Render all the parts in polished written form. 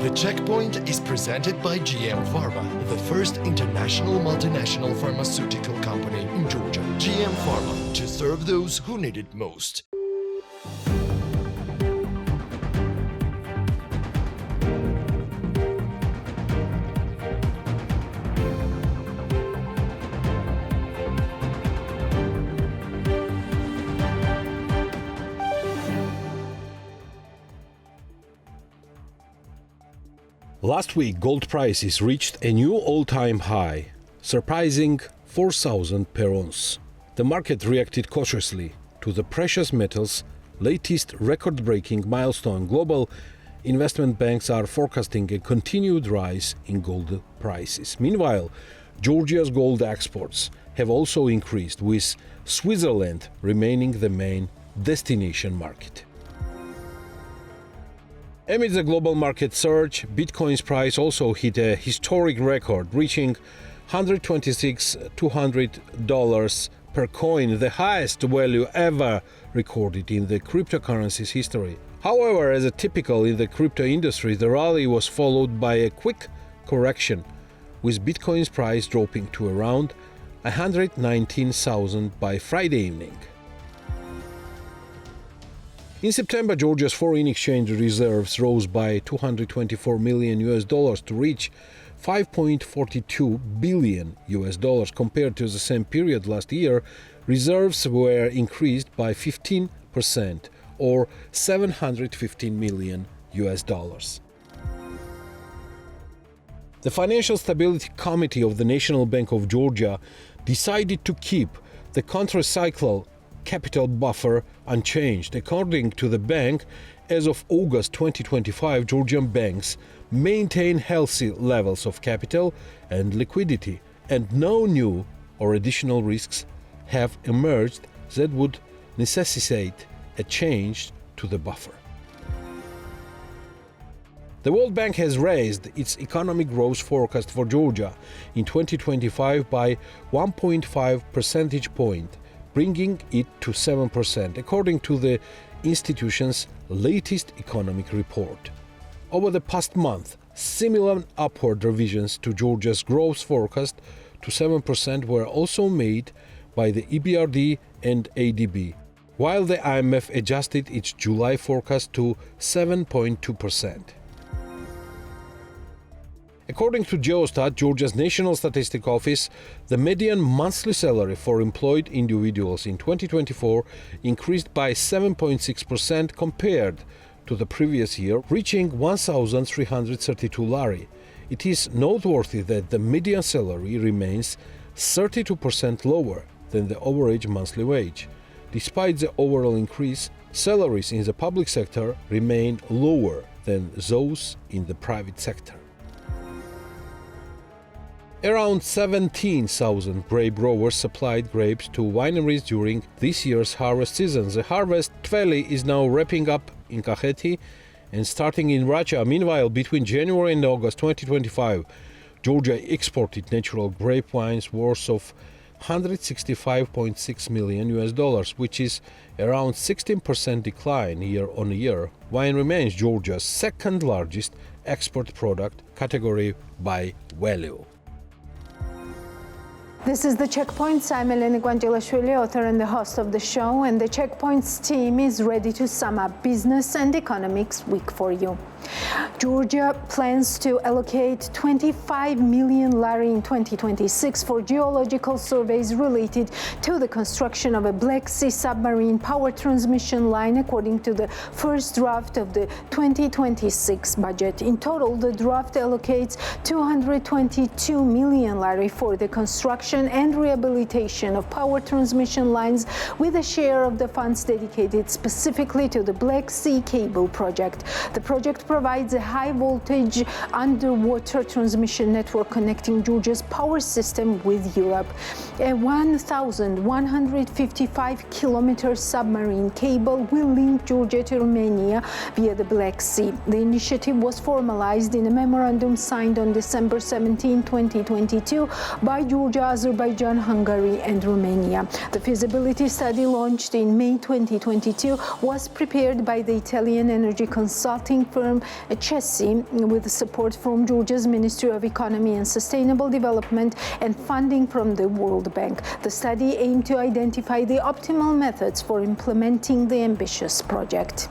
The Checkpoint is presented by GM Pharma, the first international multinational pharmaceutical company in Georgia. GM Pharma, to serve those who need it most. Last week, gold prices reached a new all-time high, surpassing 4,000 per ounce. The market reacted cautiously to the precious metals' latest record-breaking milestone. Global investment banks are forecasting a continued rise in gold prices. Meanwhile, Georgia's gold exports have also increased, with Switzerland remaining the main destination market. Amid the global market surge, Bitcoin's price also hit a historic record, reaching $126,200 per coin, the highest value ever recorded in the cryptocurrency's history. However, as is typical in the crypto industry, the rally was followed by a quick correction, with Bitcoin's price dropping to around $119,000 by Friday evening. In September, Georgia's foreign exchange reserves rose by $224 million to reach $5.42 billion compared to the same period last year. Reserves were increased by 15% or $715 million. The Financial Stability Committee of the National Bank of Georgia decided to keep the countercyclical capital buffer unchanged. According to the bank, as of August 2025, Georgian banks maintain healthy levels of capital and liquidity, and no new or additional risks have emerged that would necessitate a change to the buffer. The World Bank has raised its economic growth forecast for Georgia in 2025 by 1.5 percentage point, bringing it to 7%, according to the institution's latest economic report. Over the past month, similar upward revisions to Georgia's growth forecast to 7% were also made by the EBRD and ADB, while the IMF adjusted its July forecast to 7.2%. According to Geostat, Georgia's National Statistics Office, the median monthly salary for employed individuals in 2024 increased by 7.6% compared to the previous year, reaching 1,332 lari. It is noteworthy that the median salary remains 32% lower than the average monthly wage. Despite the overall increase, salaries in the public sector remain lower than those in the private sector. Around 17,000 grape growers supplied grapes to wineries during this year's harvest season. The harvest Tbilisi is now wrapping up in Kakheti and starting in Racha. Meanwhile, between January and August 2025, Georgia exported natural grape wines worth of $165.6 million, which is around 16% decline year on year. Wine remains Georgia's second largest export product category by value. This is The Checkpoint. I'm Eleni Guangelashvili, author and the host of the show, and the Checkpoint's team is ready to sum up business and economics week for you. Georgia plans to allocate 25 million lari in 2026 for geological surveys related to the construction of a Black Sea submarine power transmission line, according to the first draft of the 2026 budget. In total, the draft allocates 222 million lari for the construction and rehabilitation of power transmission lines, with a share of the funds dedicated specifically to the Black Sea cable project. The project provides a high-voltage underwater transmission network connecting Georgia's power system with Europe. A 1,155-kilometer submarine cable will link Georgia to Romania via the Black Sea. The initiative was formalized in a memorandum signed on December 17, 2022 by Georgia, Azerbaijan, Hungary, and Romania. The feasibility study, launched in May 2022, was prepared by the Italian energy consulting firm Chessy with support from Georgia's Ministry of Economy and Sustainable Development and funding from the World Bank. The study aimed to identify the optimal methods for implementing the ambitious project.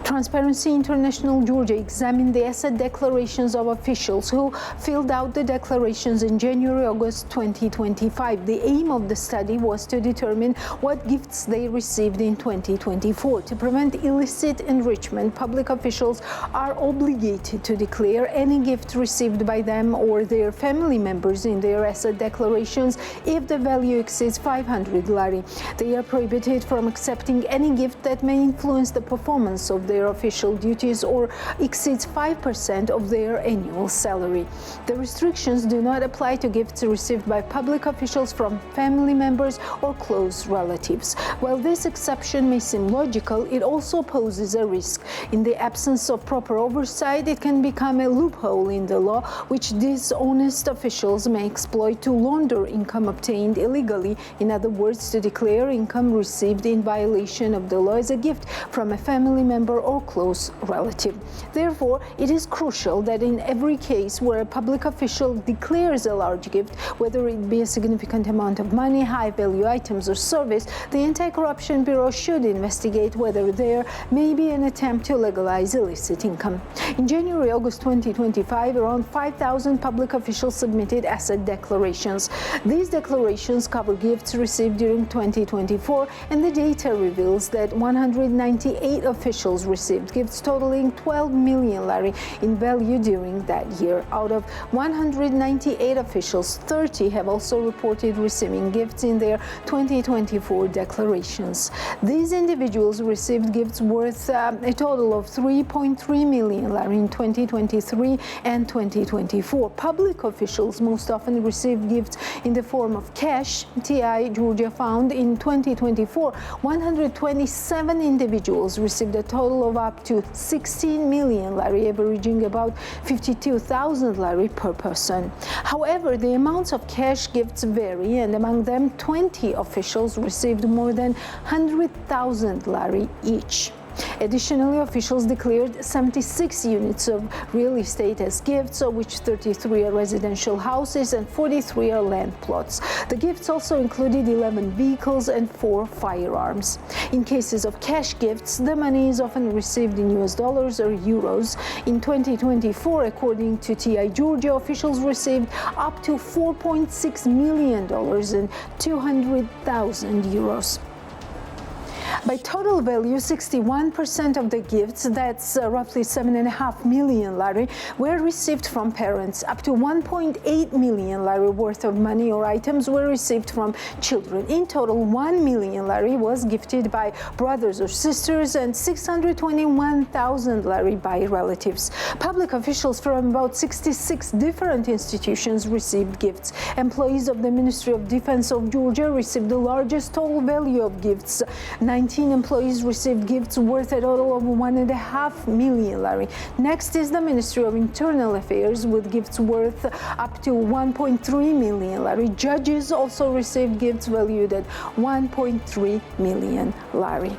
Transparency International Georgia examined the asset declarations of officials who filled out the declarations in January-August 2025. The aim of the study was to determine what gifts they received in 2024. To prevent illicit enrichment, public officials are obligated to declare any gift received by them or their family members in their asset declarations if the value exceeds 500 lari. They are prohibited from accepting any gift that may influence the performance of their official duties or exceeds 5% of their annual salary. The restrictions do not apply to gifts received by public officials from family members or close relatives. While this exception may seem logical, it also poses a risk. In the absence of proper oversight, it can become a loophole in the law, which dishonest officials may exploit to launder income obtained illegally. In other words, to declare income received in violation of the law as a gift from a family member or close relative. Therefore, it is crucial that in every case where a public official declares a large gift, whether it be a significant amount of money, high-value items, or service, the Anti-Corruption Bureau should investigate whether there may be an attempt to legalize illicit income. In January-August 2025, around 5,000 public officials submitted asset declarations. These declarations cover gifts received during 2024, and the data reveals that 198 officials received gifts totaling 12 million lari in value during that year. Out of 198 officials, 30 have also reported receiving gifts in their 2024 declarations. These individuals received gifts worth a total of 3.3 million lari in 2023 and 2024. Public officials most often received gifts in the form of cash. TI Georgia found in 2024, 127 individuals received a total of up to 16 million lari, averaging about 52,000 lari per person. However, the amounts of cash gifts vary, and among them, 20 officials received more than 100,000 lari each. Additionally, officials declared 76 units of real estate as gifts, of which 33 are residential houses and 43 are land plots. The gifts also included 11 vehicles and 4 firearms. In cases of cash gifts, the money is often received in US dollars or euros. In 2024, according to TI Georgia, officials received up to $4.6 million and 200,000 euros. By total value, 61% of the gifts, that's roughly 7.5 million lari, were received from parents. Up to 1.8 million lari worth of money or items were received from children. In total, 1 million lari was gifted by brothers or sisters and 621,000 lari by relatives. Public officials from about 66 different institutions received gifts. Employees of the Ministry of Defense of Georgia received the largest total value of gifts. 19 employees received gifts worth a total of 1.5 million lari. Next is the Ministry of Internal Affairs with gifts worth up to 1.3 million lari. Judges also received gifts valued at 1.3 million lari.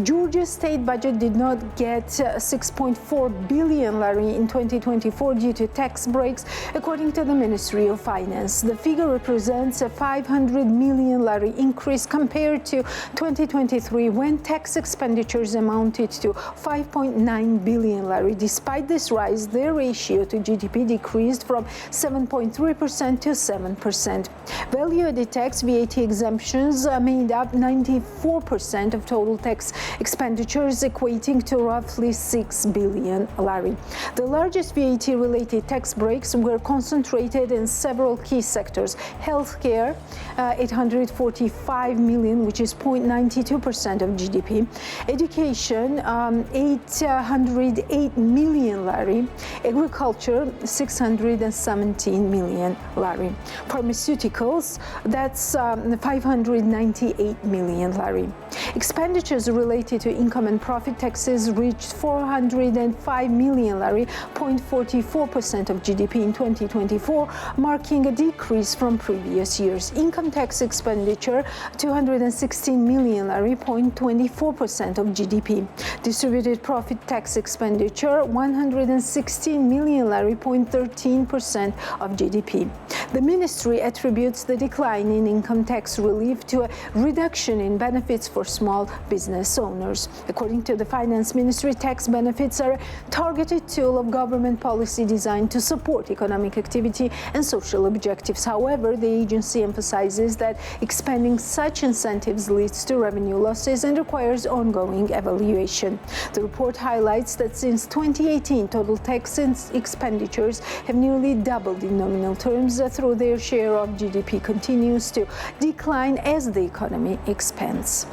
Georgia's state budget did not get 6.4 billion lari in 2024 due to tax breaks, according to the Ministry of Finance. The figure represents a 500 million lari increase compared to 2023, when tax expenditures amounted to 5.9 billion lari. Despite this rise, their ratio to GDP decreased from 7.3% to 7%. Value-added tax VAT exemptions made up 94% of total tax expenditures, equating to roughly 6 billion lari. The largest VAT-related tax breaks were concentrated in several key sectors. Healthcare, 845 million, which is 0.92% of GDP. Education, 808 million lari. Agriculture, 617 million lari. Pharmaceuticals, that's 598 million lari. Expenditures related related to income and profit taxes reached 405 million lari, 0.44% of GDP in 2024, marking a decrease from previous years. Income tax expenditure 216 million lari, 0.24% of GDP. Distributed profit tax expenditure 116 million lari, 0.13% of GDP. The ministry attributes the decline in income tax relief to a reduction in benefits for small business owners. According to the Finance Ministry, tax benefits are a targeted tool of government policy designed to support economic activity and social objectives. However, the agency emphasizes that expanding such incentives leads to revenue losses and requires ongoing evaluation. The report highlights that since 2018, total tax expenditures have nearly doubled in nominal terms, though their share of GDP continues to decline as the economy expands.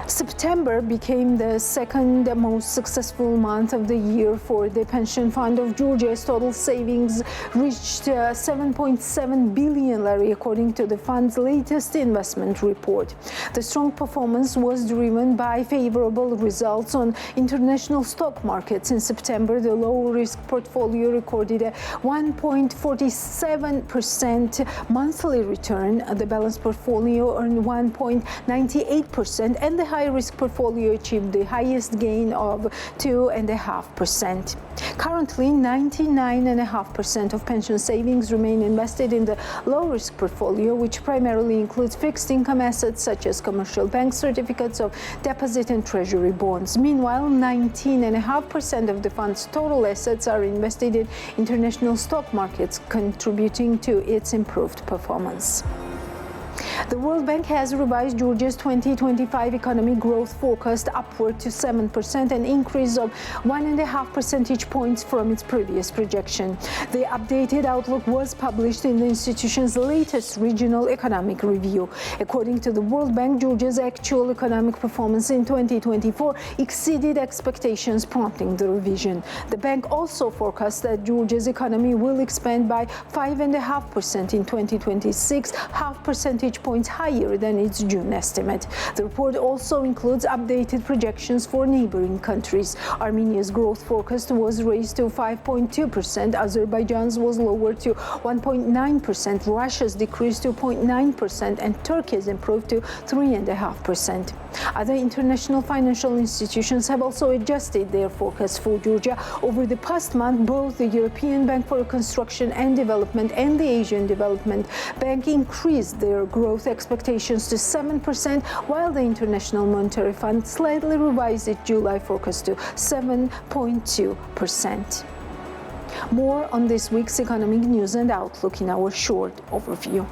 September became the second most successful month of the year for the Pension Fund of Georgia, as total savings reached 7.7 billion lari, according to the fund's latest investment report. The strong performance was driven by favorable results on international stock markets. In September, the low-risk portfolio recorded a 1.47% monthly return. The balanced portfolio earned 1.98%, and the high-risk portfolio achieved the highest gain of 2.5%. Currently, 99.5% of pension savings remain invested in the low-risk portfolio, which primarily includes fixed income assets such as commercial bank certificates of deposit and treasury bonds. Meanwhile, 19.5% of the fund's total assets are invested in international stock markets, contributing to its improved performance. The World Bank has revised Georgia's 2025 economic growth forecast upward to 7%, an increase of 1.5 percentage points from its previous projection. The updated outlook was published in the institution's latest regional economic review. According to the World Bank, Georgia's actual economic performance in 2024 exceeded expectations, prompting the revision. The bank also forecasts that Georgia's economy will expand by 5.5% in 2026, half percentage points higher than its June estimate. The report also includes updated projections for neighboring countries. Armenia's growth forecast was raised to 5.2%, Azerbaijan's was lowered to 1.9%, Russia's decreased to 0.9%, and Turkey's improved to 3.5%. Other international financial institutions have also adjusted their forecasts for Georgia. Over the past month, both the European Bank for Reconstruction and Development and the Asian Development Bank increased their growth expectations to 7%, while the International Monetary Fund slightly revised its July forecast to 7.2%. More on this week's economic news and outlook in our short overview.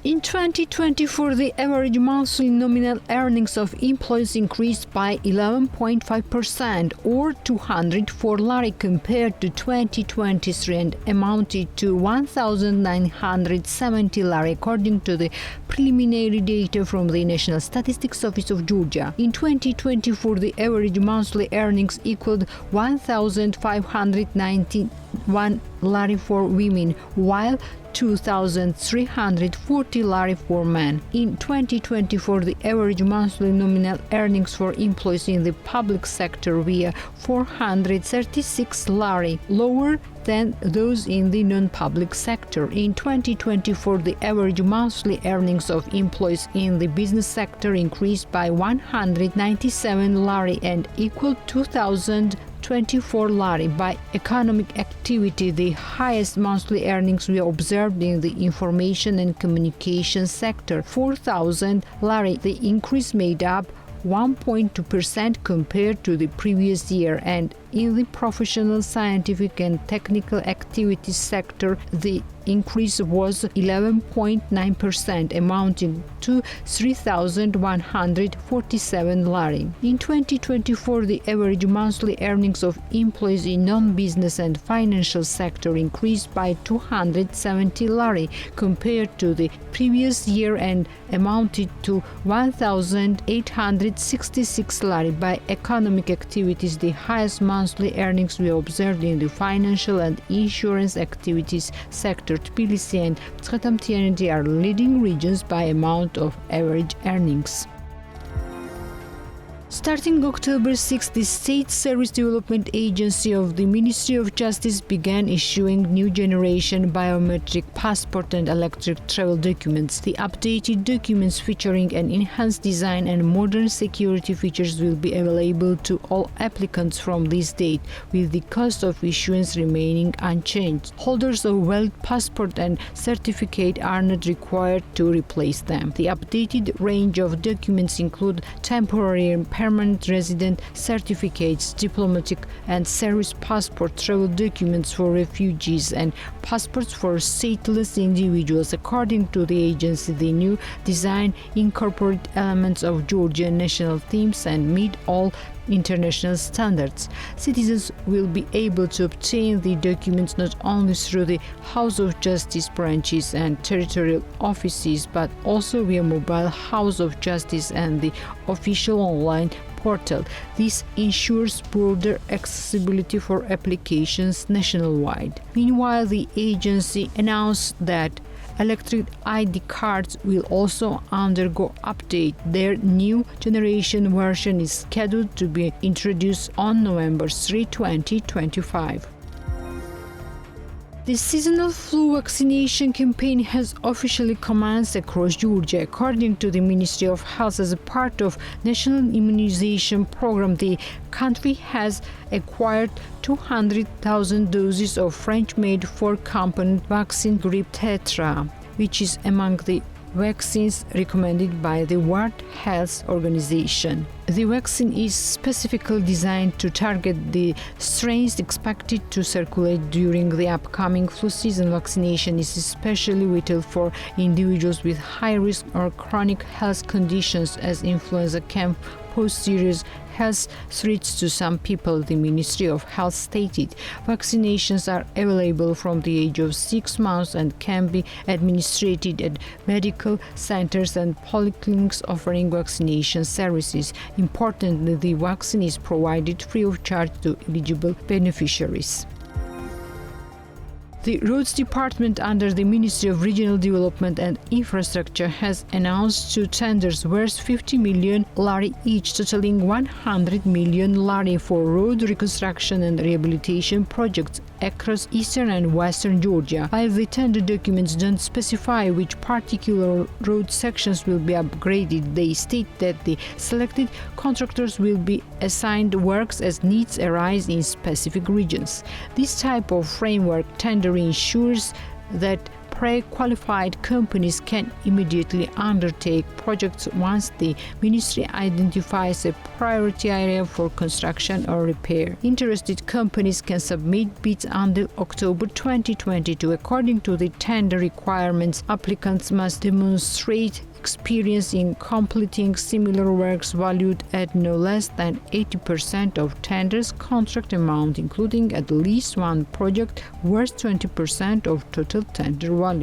In 2024, the average monthly nominal earnings of employees increased by 11.5% or 204 lari compared to 2023 and amounted to 1,970 lari according to the preliminary data from the National Statistics Office of Georgia. In 2024, the average monthly earnings equaled 1,591 lari for women, while 2,340 lari for men. In 2024, the average monthly nominal earnings for employees in the public sector were 436 lari, lower than those in the non-public sector. In 2024, the average monthly earnings of employees in the business sector increased by 197 lari and equaled 2,024 lari. By economic activity, the highest monthly earnings were observed in the information and communication sector, 4,000 lari. The increase made up 1.2% compared to the previous year, and in the professional, scientific and technical activities sector, the increase was 11.9%, amounting to 3,147 lari. In 2024, the average monthly earnings of employees in non-business and financial sector increased by 270 lari compared to the previous year and amounted to 1,866 lari. By economic activities, the highest monthly monthly earnings we observed in the financial and insurance activities sector. Tbilisi and Tbilisi are leading regions by amount of average earnings. Starting October 6, the State Service Development Agency of the Ministry of Justice began issuing new generation biometric passport and electronic travel documents. The updated documents featuring an enhanced design and modern security features will be available to all applicants from this date, with the cost of issuance remaining unchanged. Holders of valid passport and certificate are not required to replace them. The updated range of documents include temporary and permanent resident certificates, diplomatic and service passport, travel documents for refugees, and passports for stateless individuals. According to the agency, the new design incorporates elements of Georgian national themes and meet all international standards. Citizens will be able to obtain the documents not only through the House of Justice branches and territorial offices, but also via mobile House of Justice and the official online portal. This ensures broader accessibility for applications nationwide. Meanwhile, the agency announced that electric ID cards will also undergo update. Their new generation version is scheduled to be introduced on November 3, 2025. The seasonal flu vaccination campaign has officially commenced across Georgia. According to the Ministry of Health, as a part of National Immunization Program, the country has acquired 200,000 doses of French-made 4-component vaccine grippe tetra, which is among the vaccines recommended by the World Health Organization. The vaccine is specifically designed to target the strains expected to circulate during the upcoming flu season. Vaccination is especially vital for individuals with high risk or chronic health conditions, as influenza can pose serious health threats to some people, the Ministry of Health stated. Vaccinations are available from the age of 6 months and can be administered at medical centers and polyclinics offering vaccination services. Importantly, the vaccine is provided free of charge to eligible beneficiaries. The Roads Department under the Ministry of Regional Development and Infrastructure has announced 2 tenders worth 50 million lari each, totaling 100 million lari for road reconstruction and rehabilitation projects across eastern and western Georgia. While the tender documents don't specify which particular road sections will be upgraded, they state that the selected contractors will be assigned works as needs arise in specific regions. This type of framework tender ensures that pre-qualified companies can immediately undertake projects once the ministry identifies a priority area for construction or repair. Interested companies can submit bids until October 2022. According to the tender requirements, applicants must demonstrate experience in completing similar works valued at no less than 80% of tender's contract amount, including at least one project worth 20% of total tender volume.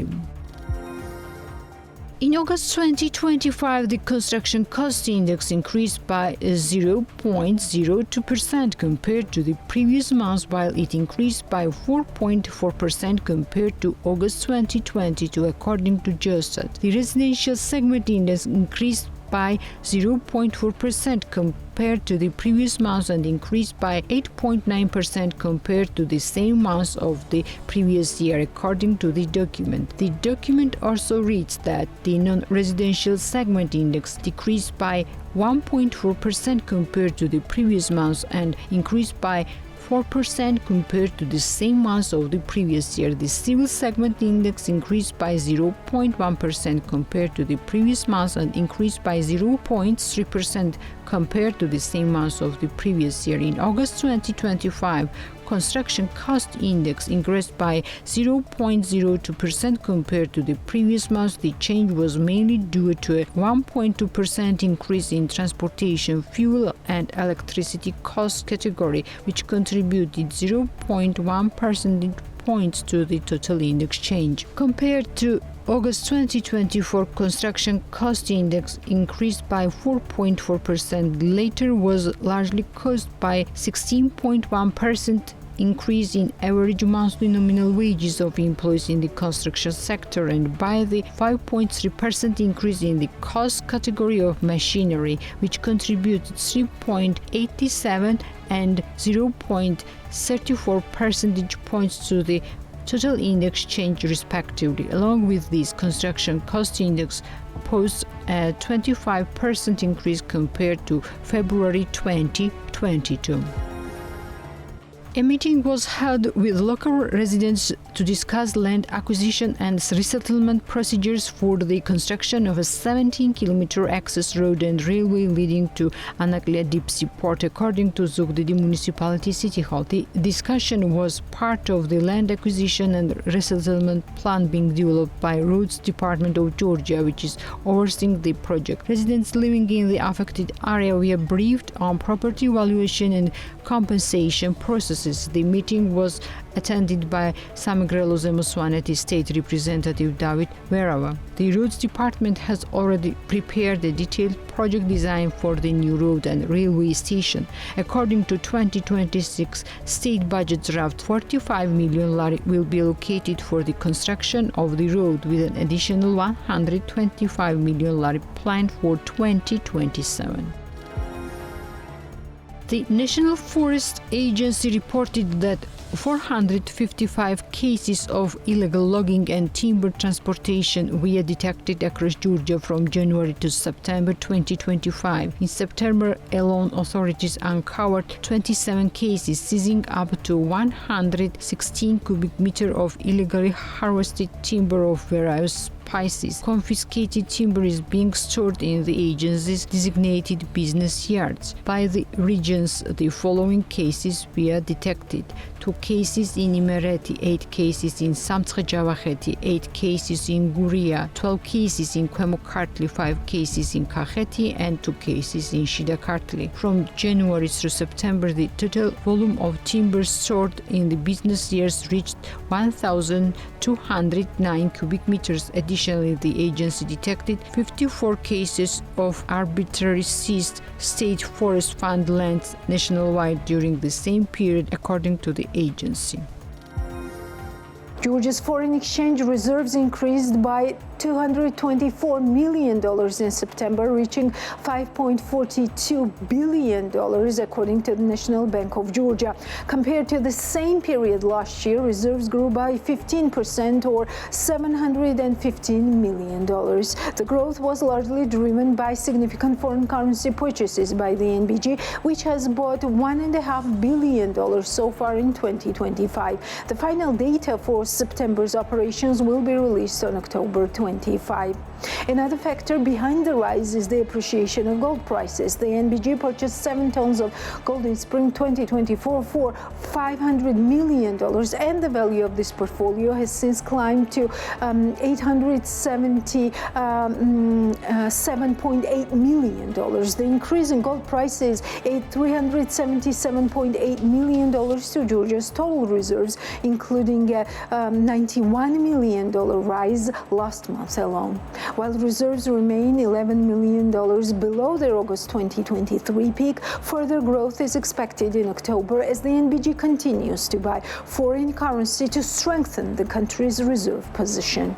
In August 2025, the construction cost index increased by 0.02% compared to the previous month, while it increased by 4.4% compared to August 2022, according to GEOSTAT. The residential segment index increased by 0.4% compared to the previous month and increased by 8.9% compared to the same month of the previous year, according to the document. The document also reads that the non-residential segment index decreased by 1.4% compared to the previous month and increased by 4% compared to the same month of the previous year. The civil segment index increased by 0.1% compared to the previous month and increased by 0.3% compared to the same month of the previous year. In August 2025, construction cost index increased by 0.02% compared to the previous month. The change was mainly due to a 1.2% increase in transportation, fuel and electricity cost category, which contributed 0.1 percentage points to the total index change. Compared to August 2024 construction cost index increased by 4.4%. Later was largely caused by 16.1% increase in average monthly nominal wages of employees in the construction sector and by the 5.3% increase in the cost category of machinery, which contributed 3.87 and 0.34 percentage points to the total index change respectively. Along with this, construction cost index posted a 25% increase compared to February 2022. A meeting was held with local residents to discuss land acquisition and resettlement procedures for the construction of a 17-kilometer access road and railway leading to Anaklia Deep Sea Port, according to Zugdidi Municipality City Hall. The discussion was part of the land acquisition and resettlement plan being developed by Roads Department of Georgia, which is overseeing the project. Residents living in the affected area were briefed on property valuation and compensation processes. The meeting was attended by Samigrelo Zemuswaneti State Representative David Verava. The Roads Department has already prepared a detailed project design for the new road and railway station. According to 2026 state budget draft, 45 million lari will be allocated for the construction of the road, with an additional 125 million lari planned for 2027. The National Forest Agency reported that 455 cases of illegal logging and timber transportation were detected across Georgia from January to September 2025. In September alone, authorities uncovered 27 cases, seizing up to 116 cubic meters of illegally harvested timber of various species. Confiscated timber is being stored in the agency's designated business yards. By the regions, the following cases were detected: 2 cases in Imereti, 8 cases in Samtskhe-Javakheti, 8 cases in Guria, 12 cases in Kwemukartli, 5 cases in Kakheti, and 2 cases in Shidakartli. From January through September, the total volume of timber stored in the business years reached 1,209 cubic meters. Additionally, the agency detected 54 cases of arbitrary seized state forest fund lands nationwide during the same period, according to the agency. Georgia's foreign exchange reserves increased by $224 million in September, reaching $5.42 billion, according to the National Bank of Georgia. Compared to the same period last year, reserves grew by 15% or $715 million. The growth was largely driven by significant foreign currency purchases by the NBG, which has bought $1.5 billion so far in 2025. The final data for September's operations will be released on October 25. Another factor behind the rise is the appreciation of gold prices. The NBG purchased 7 tons of gold in spring 2024 for $500 million, and the value of this portfolio has since climbed to $877.8 million. The increase in gold prices added $377.8 million to Georgia's total reserves, including a $91 million rise last month alone. While reserves remain $11 million below their August 2023 peak, further growth is expected in October as the NBG continues to buy foreign currency to strengthen the country's reserve position.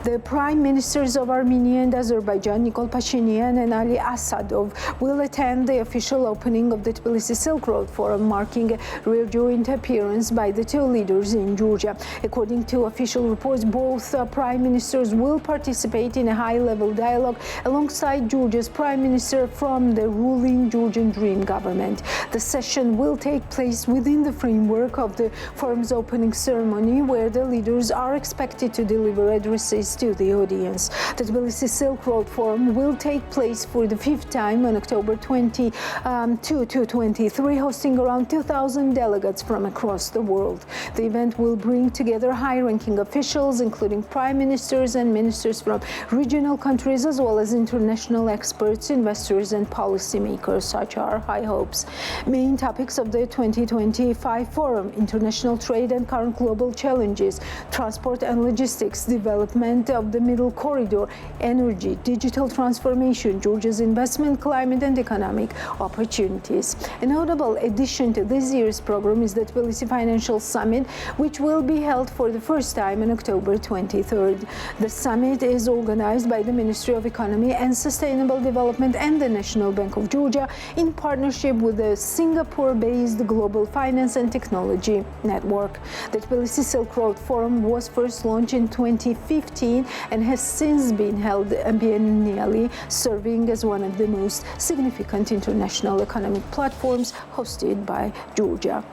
The prime ministers of Armenia and Azerbaijan, Nikol Pashinyan and Ali Asadov, will attend the official opening of the Tbilisi Silk Road Forum, marking a rare joint appearance by the two leaders in Georgia. According to official reports, both prime ministers will participate in a high-level dialogue alongside Georgia's prime minister from the ruling Georgian Dream government. The session will take place within the framework of the forum's opening ceremony, where the leaders are expected to deliver addresses address to the audience. The Tbilisi Silk Road Forum will take place for the fifth time on October 22 to 23, hosting around 2,000 delegates from across the world. The event will bring together high-ranking officials, including prime ministers and ministers from regional countries, as well as international experts, investors, and policymakers. Such are high hopes. Main topics of the 2025 forum: international trade and current global challenges, transport and logistics, development of the Middle Corridor, energy, digital transformation, Georgia's investment climate, and economic opportunities. A notable addition to this year's program is the Tbilisi Financial Summit, which will be held for the first time on October 23rd. The summit is organized by the Ministry of Economy and Sustainable Development and the National Bank of Georgia in partnership with the Singapore-based Global Finance and Technology Network. The Tbilisi Silk Road Forum was first launched in 2015 and has since been held biennially, serving as one of the most significant international economic platforms hosted by Georgia.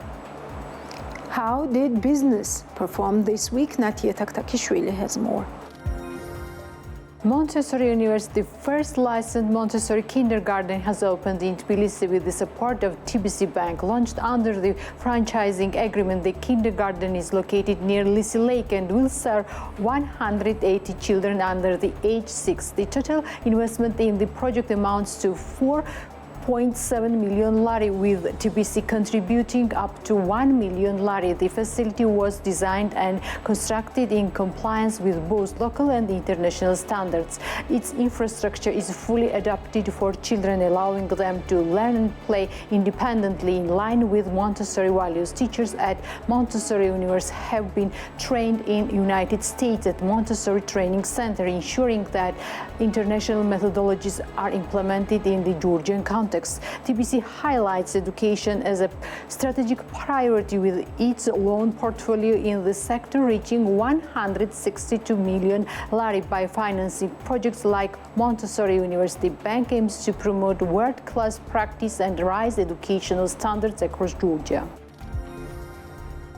How did business perform this week? Natia Taktakishvili has more. Montessori University, first licensed Montessori kindergarten, has opened in Tbilisi with the support of Tbilisi Bank. Launched under the franchising agreement, the kindergarten is located near Lisi Lake and will serve 180 children under the age 6. The total investment in the project amounts to 4.7 million lari, with Tbilisi contributing up to 1 million lari. The facility was designed and constructed in compliance with both local and international standards. Its infrastructure is fully adapted for children, allowing them to learn and play independently in line with Montessori values. Teachers at Montessori University have been trained in United States at Montessori Training Center, ensuring that international methodologies are implemented in the Georgian context. Tbilisi highlights education as a strategic priority, with its loan portfolio in the sector reaching 162 million lari. By financing projects like Montessori University, Bank aims to promote world-class practice and raise educational standards across Georgia.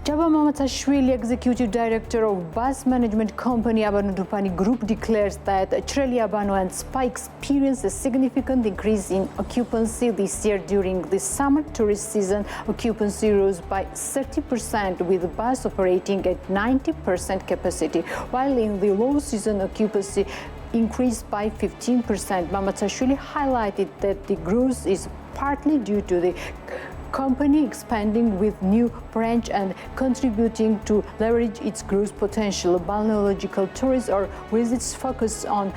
Csaba Mamatashvili, Executive Director of Bus Management Company Abano Dupani Group, declares that Treli Abano and SPA experienced a significant increase in occupancy this year. During the summer tourist season, occupancy rose by 30%, with the bus operating at 90% capacity, while in the low season, occupancy increased by 15%. Mamatashvili highlighted that the growth is partly due to the company expanding with new branch and contributing to leverage its growth potential. Balneological tours or visits focused on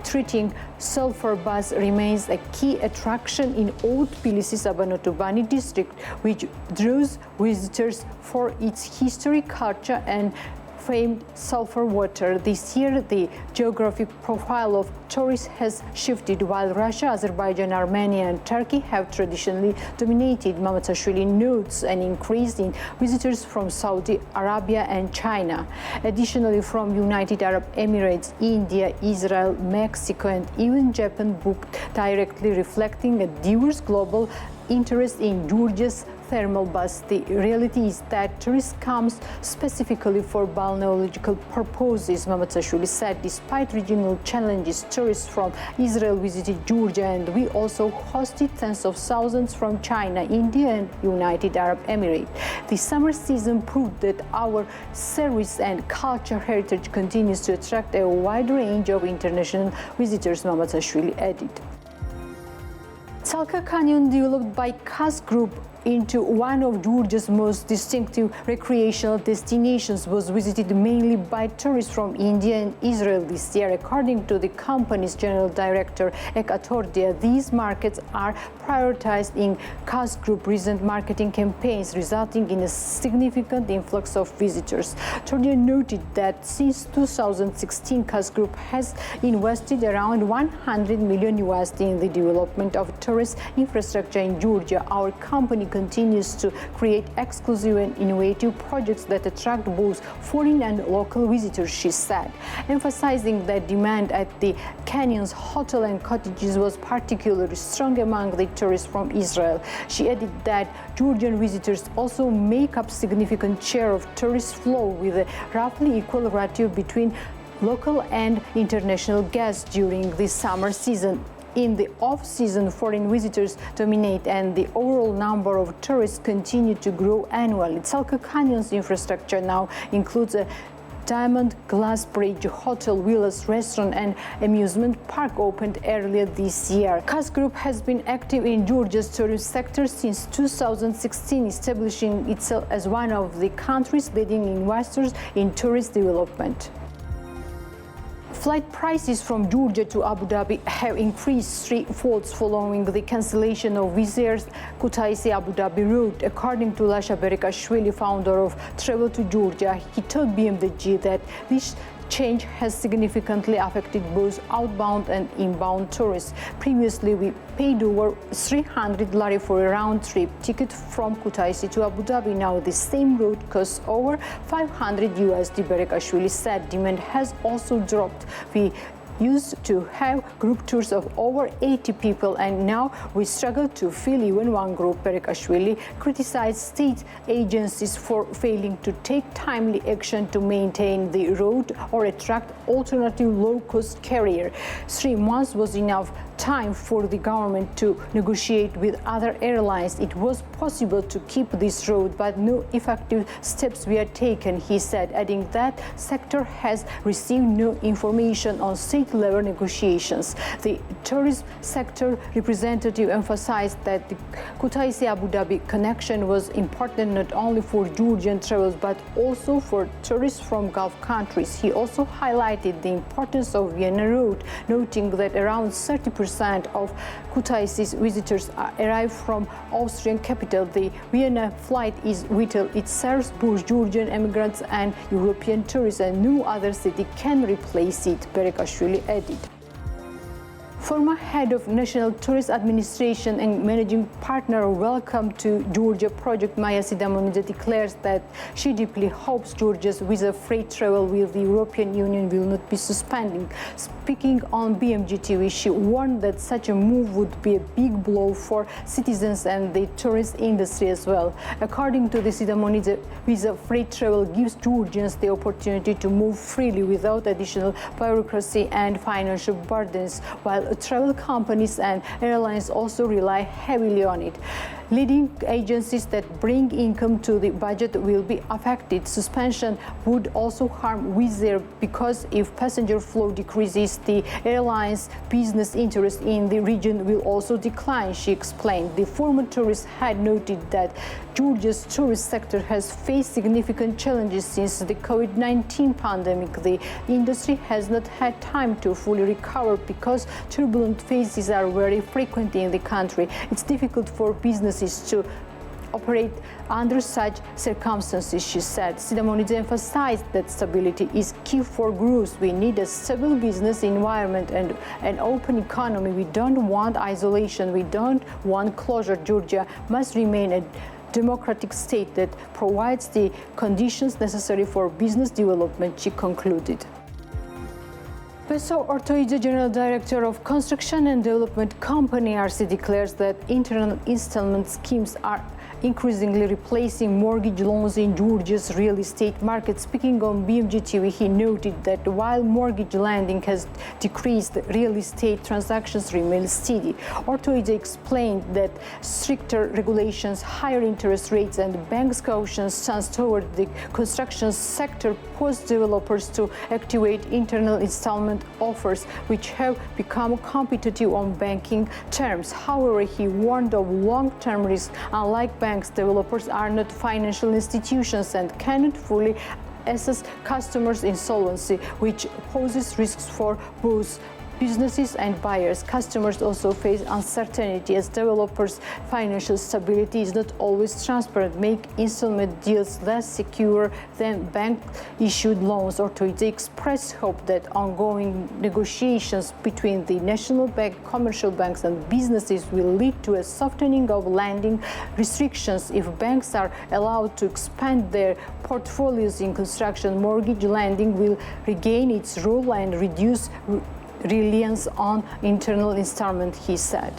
treating sulfur baths remains a key attraction in Old Tbilisi Sabanotubani district, which draws visitors for its history, culture, and famed sulfur water. This year, the geographic profile of tourists has shifted. While Russia, Azerbaijan, Armenia, and Turkey have traditionally dominated, Mamatashvili notes an increase in visitors from Saudi Arabia and China. Additionally, from United Arab Emirates, India, Israel, Mexico, and even Japan, booked directly, reflecting a diverse global interest in Georgia's thermal baths. The reality is that tourists come specifically for balneological purposes, Mamatashvili said. Despite regional challenges, tourists from Israel visited Georgia, and we also hosted tens of thousands from China, India, and United Arab Emirates. The summer season proved that our service and culture heritage continues to attract a wide range of international visitors, Mamatashvili added. Salka Canyon, developed by KAS Group into one of Georgia's most distinctive recreational destinations, was visited mainly by tourists from India and Israel this year. According to the company's general director, Eka Tordia, these markets are prioritized in KAS Group recent marketing campaigns, resulting in a significant influx of visitors. Tordia noted that since 2016, KAS Group has invested around $100 million in the development of tourist infrastructure in Georgia. Our company continues to create exclusive and innovative projects that attract both foreign and local visitors, she said, emphasizing that demand at the canyon's hotel and cottages was particularly strong among the tourists from Israel. She added that Georgian visitors also make up significant share of tourist flow, with a roughly equal ratio between local and international guests during the summer season. In the off-season, foreign visitors dominate and the overall number of tourists continue to grow annually. Tsalka Canyon's infrastructure now includes a diamond glass bridge, hotel, villas, restaurant and amusement park opened earlier this year. KAS Group has been active in Georgia's tourism sector since 2016, establishing itself as one of the country's leading investors in tourist development. Flight prices from Georgia to Abu Dhabi have increased threefold following the cancellation of Wizz Air's Kutaisi-Abu Dhabi route. According to Lasha Berikashvili, founder of Travel to Georgia, he told BMDG that this change has significantly affected both outbound and inbound tourists. Previously, we paid over 300 lari for a round-trip ticket from Kutaisi to Abu Dhabi. Now, the same route costs over 500 USD, Berikashvili said. Demand has also dropped. We used to have group tours of over 80 people and now we struggle to fill even one group. Berikashvili criticized state agencies for failing to take timely action to maintain the route or attract alternative low-cost carrier. 3 months was enough time for the government to negotiate with other airlines. It was possible to keep this route, but no effective steps were taken, he said, adding that sector has received no information on state-level negotiations. The tourism sector representative emphasized that the Kutaisi-Abu Dhabi connection was important not only for Georgian travelers but also for tourists from Gulf countries. He also highlighted the importance of Vienna route, noting that around 30% of Kutaisi's visitors arrive from Austrian capital. The Vienna flight is vital. It serves both Georgian immigrants and European tourists, and no other city can replace it, Berikashvili added. Former head of National Tourist Administration and managing partner of Welcome to Georgia project, Maya Sidamonidze, declares that she deeply hopes Georgia's visa-free travel with the European Union will not be suspended. Speaking on BMG TV, she warned that such a move would be a big blow for citizens and the tourist industry as well. According to the Sidamonidze, visa-free travel gives Georgians the opportunity to move freely without additional bureaucracy and financial burdens, while travel companies and airlines also rely heavily on it. Leading agencies that bring income to the budget will be affected. Suspension would also harm Wizz Air because if passenger flow decreases, the airline's business interest in the region will also decline, she explained. The former tourist had noted that Georgia's tourist sector has faced significant challenges since the COVID-19 pandemic. The industry has not had time to fully recover because turbulent phases are very frequent in the country. It's difficult for businesses to operate under such circumstances, she said. Sidamonidze emphasized that stability is key for growth. We need a stable business environment and an open economy. We don't want isolation. We don't want closure. Georgia must remain a democratic state that provides the conditions necessary for business development, she concluded. Peso Ortoidze, General Director of Construction and Development Company RC, declares that internal installment schemes are increasingly replacing mortgage loans in Georgia's real estate market. Speaking on BMG TV, he noted that while mortgage lending has decreased, real estate transactions remain steady. Ortoidze explained that stricter regulations, higher interest rates, and banks' caution stance toward the construction sector pushed developers to activate internal installment offers, which have become competitive on banking terms. However, he warned of long-term risks. Unlike banks, developers are not financial institutions and cannot fully assess customers' insolvency, which poses risks for both businesses and buyers. Customers also face uncertainty as developers' financial stability is not always transparent, make installment deals less secure than bank-issued loans. Ortoidze expressed hope that ongoing negotiations between the National Bank, commercial banks and businesses will lead to a softening of lending restrictions. If banks are allowed to expand their portfolios in construction, mortgage lending will regain its role and reduce reliance on internal installment, he said.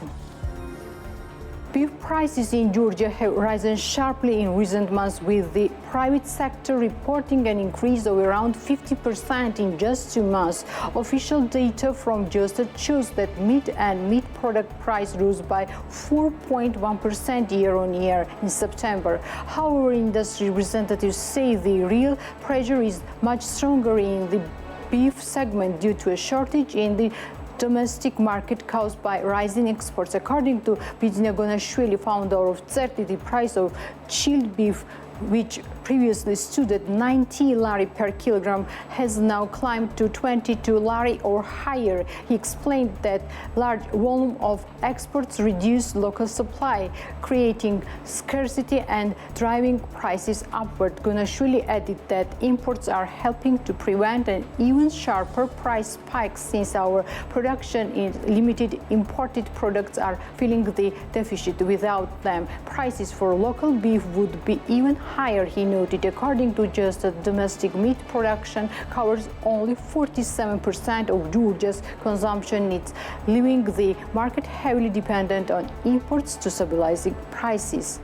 Beef prices in Georgia have risen sharply in recent months, with the private sector reporting an increase of around 50% in just 2 months. Official data from Geostat shows that meat and meat product price rose by 4.1% year-on-year in September. However, industry representatives say the real pressure is much stronger in the beef segment due to a shortage in the domestic market caused by rising exports. According to Bidzina Gonashvili, founder of Tserti, the price of chilled beef, which previously stood at 90 lari per kilogram, has now climbed to 22 lari or higher. He explained that large volume of exports reduced local supply, creating scarcity and driving prices upward. Gonashvili added that imports are helping to prevent an even sharper price spike, since our production in limited imported products are filling the deficit. Without them, prices for local beef would be even higher, he noted. According to Geostat, domestic meat production covers only 47% of Georgia's consumption needs, leaving the market heavily dependent on imports to stabilizing prices.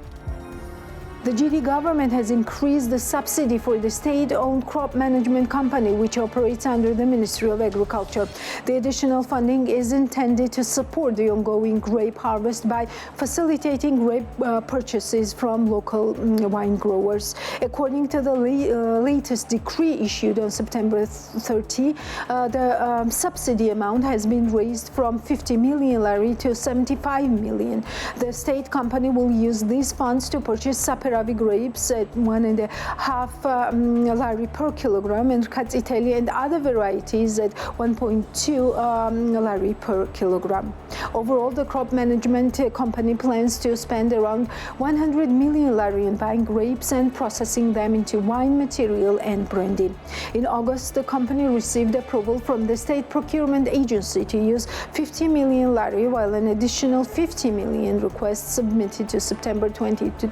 The GD government has increased the subsidy for the state-owned crop management company, which operates under the Ministry of Agriculture. The additional funding is intended to support the ongoing grape harvest by facilitating grape purchases from local wine growers. According to the latest decree issued on September 30, the subsidy amount has been raised from 50 million lari to 75 million. The state company will use these funds to purchase Saperavi grapes at 1.5 lari per kilogram and Katsiteli and other varieties at 1.2 lari per kilogram. Overall, the crop management company plans to spend around 100 million lari in buying grapes and processing them into wine material and brandy. In August, the company received approval from the state procurement agency to use 50 million lari, while an additional 50 million request submitted to September 2022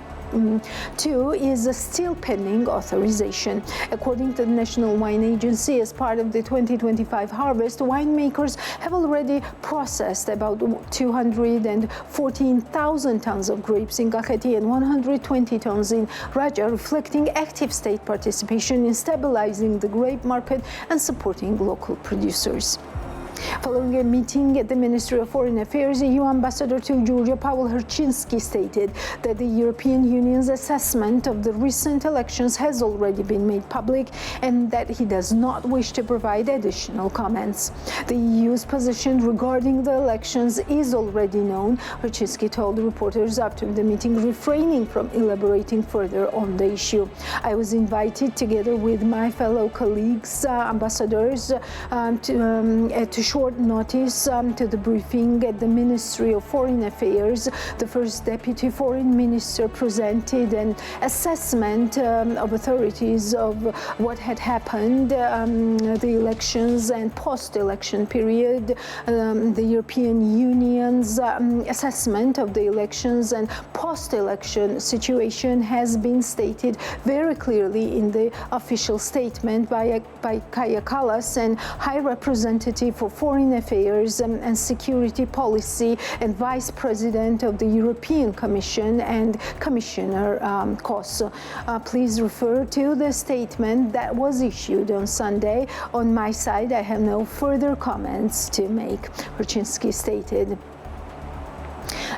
is still pending authorization. According to the National Wine Agency, as part of the 2025 harvest, winemakers have already processed about 214,000 tons of grapes in Kakheti and 120 tons in Raja, reflecting active state participation in stabilizing the grape market and supporting local producers. Following a meeting at the Ministry of Foreign Affairs, EU Ambassador to Georgia Pavel Herchinsky stated that the European Union's assessment of the recent elections has already been made public and that he does not wish to provide additional comments. The EU's position regarding the elections is already known, Herchinsky told reporters after the meeting, refraining from elaborating further on the issue. I was invited together with my fellow colleagues, ambassadors, to short notice to the briefing at the Ministry of Foreign Affairs. The first Deputy Foreign Minister presented an assessment of authorities of what had happened, the elections and post-election period, the European Union's assessment of the elections and post-election situation has been stated very clearly in the official statement by Kaja Kallas, and High Representative for Foreign Affairs and Security Policy and Vice President of the European Commission and Commissioner Kos. Please refer to the statement that was issued on Sunday. On my side, I have no further comments to make, Herchinsky stated.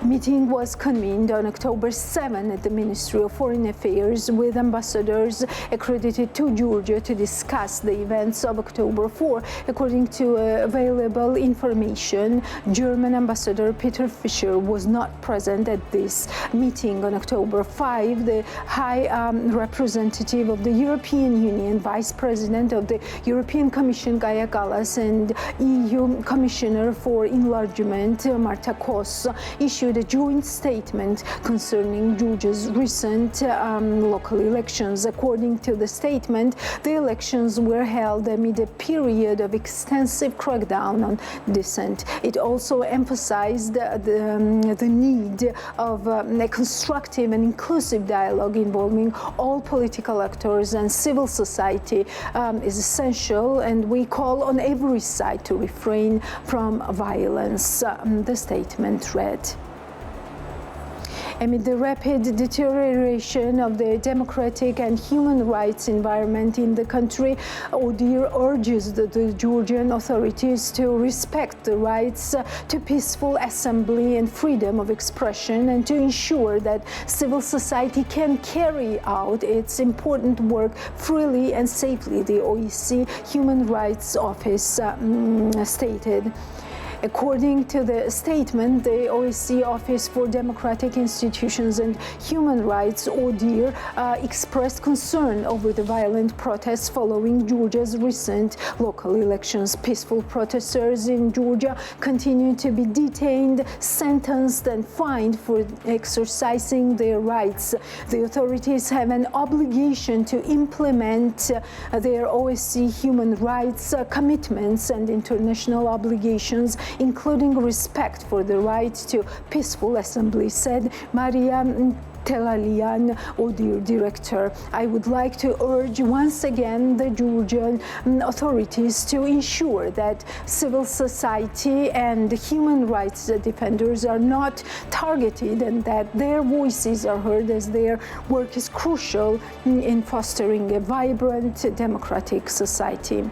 A meeting was convened on October 7 at the Ministry of Foreign Affairs with ambassadors accredited to Georgia to discuss the events of October 4. According to available information, German Ambassador Peter Fischer was not present at this meeting. On October 5, the High Representative of the European Union, Vice President of the European Commission Kaja Kallas, and EU Commissioner for Enlargement Marta Kos issued a joint statement concerning Georgia's recent local elections. According to the statement, the elections were held amid a period of extensive crackdown on dissent. It also emphasized the need of a constructive and inclusive dialogue involving all political actors and civil society is essential, and we call on every side to refrain from violence, the statement read. Amid the rapid deterioration of the democratic and human rights environment in the country, ODIHR urges the Georgian authorities to respect the rights to peaceful assembly and freedom of expression, and to ensure that civil society can carry out its important work freely and safely, the OSCE Human Rights Office stated. According to the statement, the OSCE Office for Democratic Institutions and Human Rights, ODIHR, expressed concern over the violent protests following Georgia's recent local elections. Peaceful protesters in Georgia continue to be detained, sentenced, and fined for exercising their rights. The authorities have an obligation to implement their OSCE human rights commitments and international obligations, including respect for the right to peaceful assembly, said Maria Telalian, ODIHR director. I would like to urge once again the Georgian authorities to ensure that civil society and human rights defenders are not targeted, and that their voices are heard, as their work is crucial in fostering a vibrant democratic society.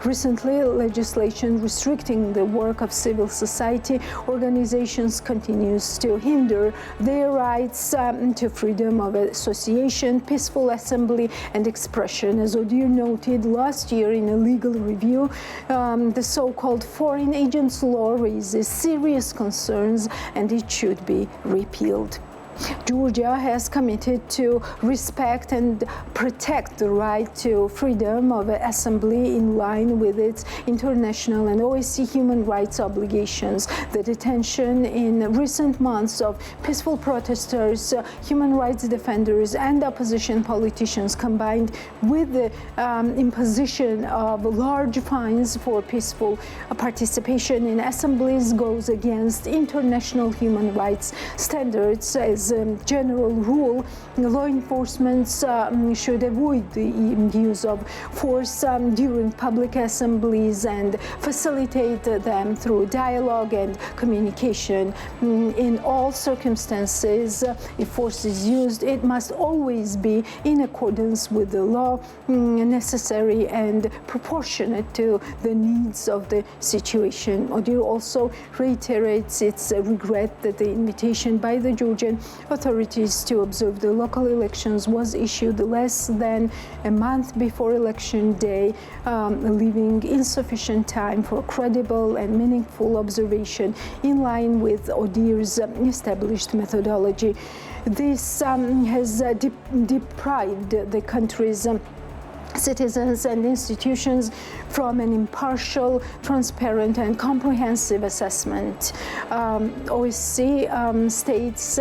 Recently, legislation restricting the work of civil society organizations continues to hinder their rights to freedom of association, peaceful assembly, and expression. As ODIHR noted last year in a legal review, the so-called foreign agents law raises serious concerns, and it should be repealed. Georgia has committed to respect and protect the right to freedom of assembly in line with its international and OSCE human rights obligations. The detention in recent months of peaceful protesters, human rights defenders, and opposition politicians, combined with the imposition of large fines for peaceful participation in assemblies, goes against international human rights standards. As a general rule, law enforcement should avoid the use of force during public assemblies and facilitate them through dialogue and communication. In all circumstances, if force is used, it must always be in accordance with the law, necessary and proportionate to the needs of the situation. ODIHR also reiterates its regret that the invitation by the Georgian authorities to observe the local elections was issued less than a month before election day, leaving insufficient time for credible and meaningful observation in line with ODIHR's established methodology. This has deprived the country's citizens and institutions from an impartial, transparent, and comprehensive assessment. OSCE states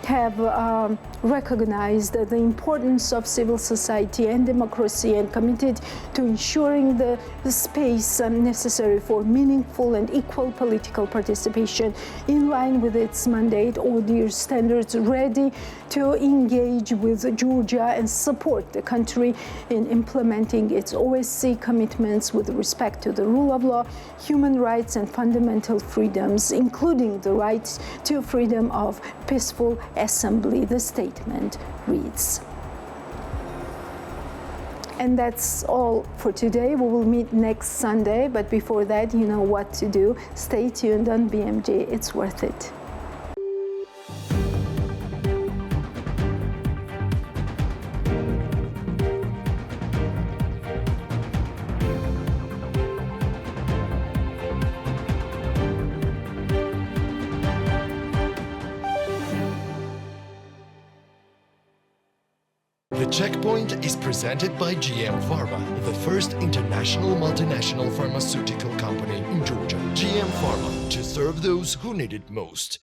have recognized the importance of civil society and democracy and committed to ensuring the space necessary for meaningful and equal political participation. In line with its mandate, ODIHR stands ready to engage with Georgia and support the country in implementing its OSCE commitments with respect to the rule of law, human rights, and fundamental freedoms, including the right to freedom of peaceful assembly, the statement reads. And that's all for today. We will meet next Sunday, but before that, you know what to do. Stay tuned on BMJ. It's worth it. The Checkpoint is presented by GM Pharma, the first international multinational pharmaceutical company in Georgia. GM Pharma, to serve those who need it most.